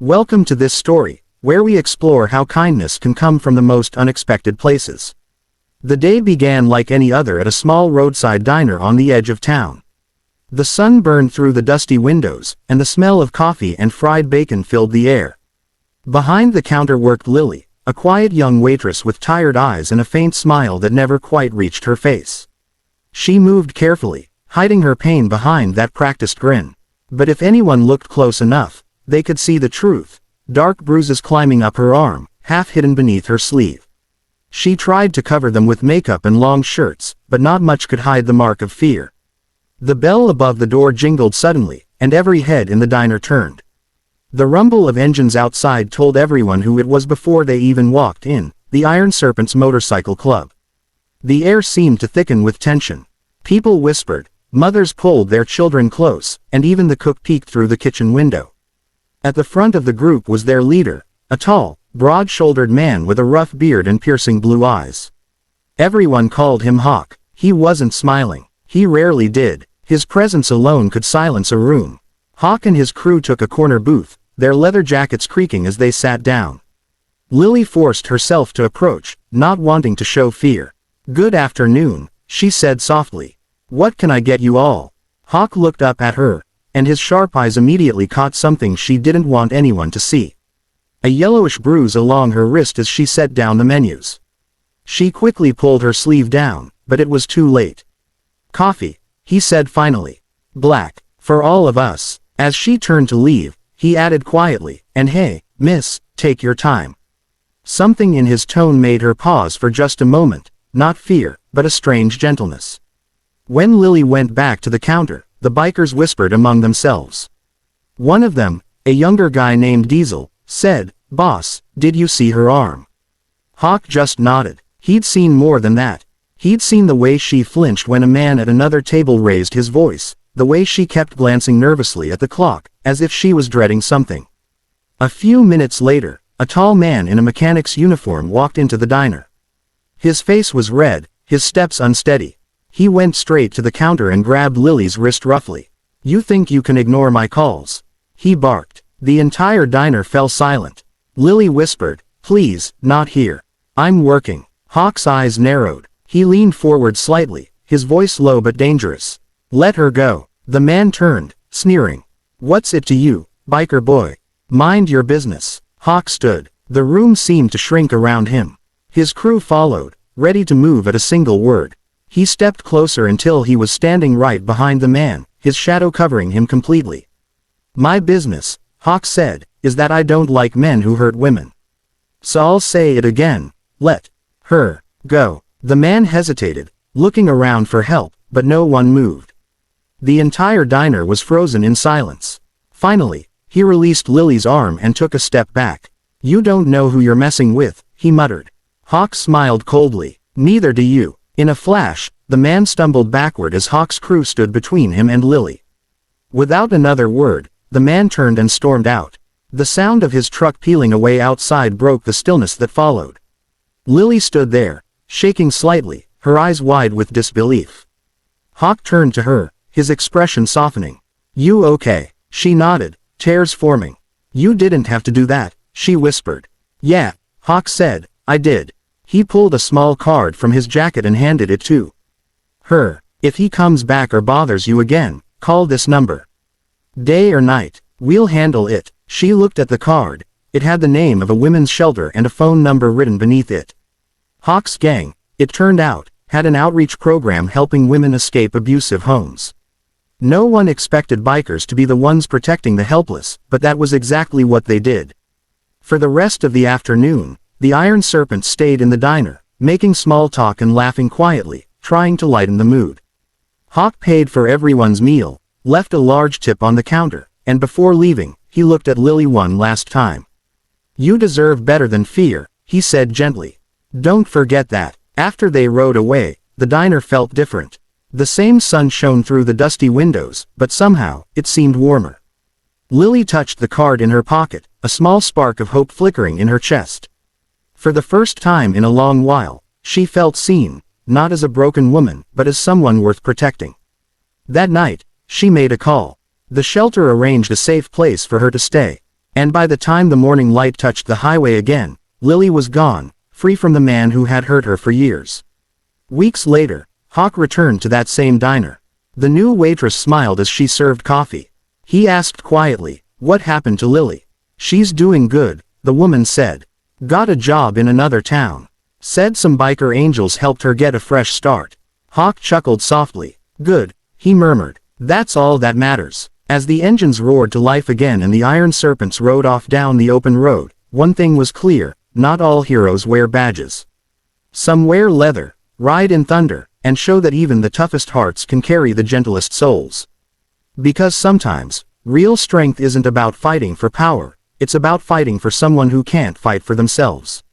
Welcome to this story, where we explore how kindness can come from the most unexpected places. The day began like any other at a small roadside diner on the edge of town. The sun burned through the dusty windows, and the smell of coffee and fried bacon filled the air. Behind the counter worked Lily, a quiet young waitress with tired eyes and a faint smile that never quite reached her face. She moved carefully, hiding her pain behind that practiced grin. But if anyone looked close enough, they could see the truth: dark bruises climbing up her arm, half hidden beneath her sleeve. She tried to cover them with makeup and long shirts, but not much could hide the mark of fear. The bell above the door jingled suddenly, and every head in the diner turned. The rumble of engines outside told everyone who it was before they even walked in: the Iron Serpent's motorcycle club. The air seemed to thicken with tension. People whispered, mothers pulled their children close, and even the cook peeked through the kitchen window. At the front of the group was their leader, a tall, broad-shouldered man with a rough beard and piercing blue eyes. Everyone called him Hawk. He wasn't smiling. He rarely did. His presence alone could silence a room. Hawk and his crew took a corner booth, their leather jackets creaking as they sat down. Lily forced herself to approach, not wanting to show fear. "Good afternoon," she said softly. "What can I get you all?" Hawk looked up at her, and his sharp eyes immediately caught something she didn't want anyone to see: a yellowish bruise along her wrist as she set down the menus. She quickly pulled her sleeve down, but it was too late. "Coffee," he said finally. "Black, for all of us." As she turned to leave, he added quietly, "And hey, miss, take your time." Something in his tone made her pause for just a moment, not fear, but a strange gentleness. When Lily went back to the counter, the bikers whispered among themselves. One of them, a younger guy named Diesel, said, "Boss, did you see her arm?" Hawk just nodded. He'd seen more than that. He'd seen the way she flinched when a man at another table raised his voice, the way she kept glancing nervously at the clock, as if she was dreading something. A few minutes later, a tall man in a mechanic's uniform walked into the diner. His face was red, his steps unsteady. He went straight to the counter and grabbed Lily's wrist roughly. "You think you can ignore my calls?" he barked. The entire diner fell silent. Lily whispered, "Please, not here. I'm working." Hawk's eyes narrowed. He leaned forward slightly, his voice low but dangerous. "Let her go." The man turned, sneering. "What's it to you, biker boy? Mind your business." Hawk stood. The room seemed to shrink around him. His crew followed, ready to move at a single word. He stepped closer until he was standing right behind the man, his shadow covering him completely. "My business," Hawk said, "is that I don't like men who hurt women. So I'll say it again: let her go." The man hesitated, looking around for help, but no one moved. The entire diner was frozen in silence. Finally, he released Lily's arm and took a step back. "You don't know who you're messing with," he muttered. Hawk smiled coldly. "Neither do you." In a flash, the man stumbled backward as Hawk's crew stood between him and Lily. Without another word, the man turned and stormed out. The sound of his truck peeling away outside broke the stillness that followed. Lily stood there, shaking slightly, her eyes wide with disbelief. Hawk turned to her, his expression softening. "You okay?" She nodded, tears forming. "You didn't have to do that," she whispered. "Yeah," Hawk said, "I did." He pulled a small card from his jacket and handed it to her. "If he comes back or bothers you again, call this number. Day or night, we'll handle it." She looked at the card. It had the name of a women's shelter and a phone number written beneath it. Hawk's gang, it turned out, had an outreach program helping women escape abusive homes. No one expected bikers to be the ones protecting the helpless, but that was exactly what they did. For the rest of the afternoon, the Iron Serpent stayed in the diner, making small talk and laughing quietly, trying to lighten the mood. Hawk paid for everyone's meal, left a large tip on the counter, and before leaving, he looked at Lily one last time. "You deserve better than fear," he said gently. "Don't forget that." After they rode away, the diner felt different. The same sun shone through the dusty windows, but somehow, it seemed warmer. Lily touched the card in her pocket, a small spark of hope flickering in her chest. For the first time in a long while, she felt seen, not as a broken woman, but as someone worth protecting. That night, she made a call. The shelter arranged a safe place for her to stay. And by the time the morning light touched the highway again, Lily was gone, free from the man who had hurt her for years. Weeks later, Hawk returned to that same diner. The new waitress smiled as she served coffee. He asked quietly, "What happened to Lily?" "She's doing good," the woman said. "Got a job in another town. Said some biker angels helped her get a fresh start." Hawk chuckled softly. "Good," he murmured. "That's all that matters." As the engines roared to life again and the iron serpents rode off down the open road, one thing was clear: not all heroes wear badges. Some wear leather, ride in thunder, and show that even the toughest hearts can carry the gentlest souls. Because sometimes, real strength isn't about fighting for power, it's about fighting for someone who can't fight for themselves.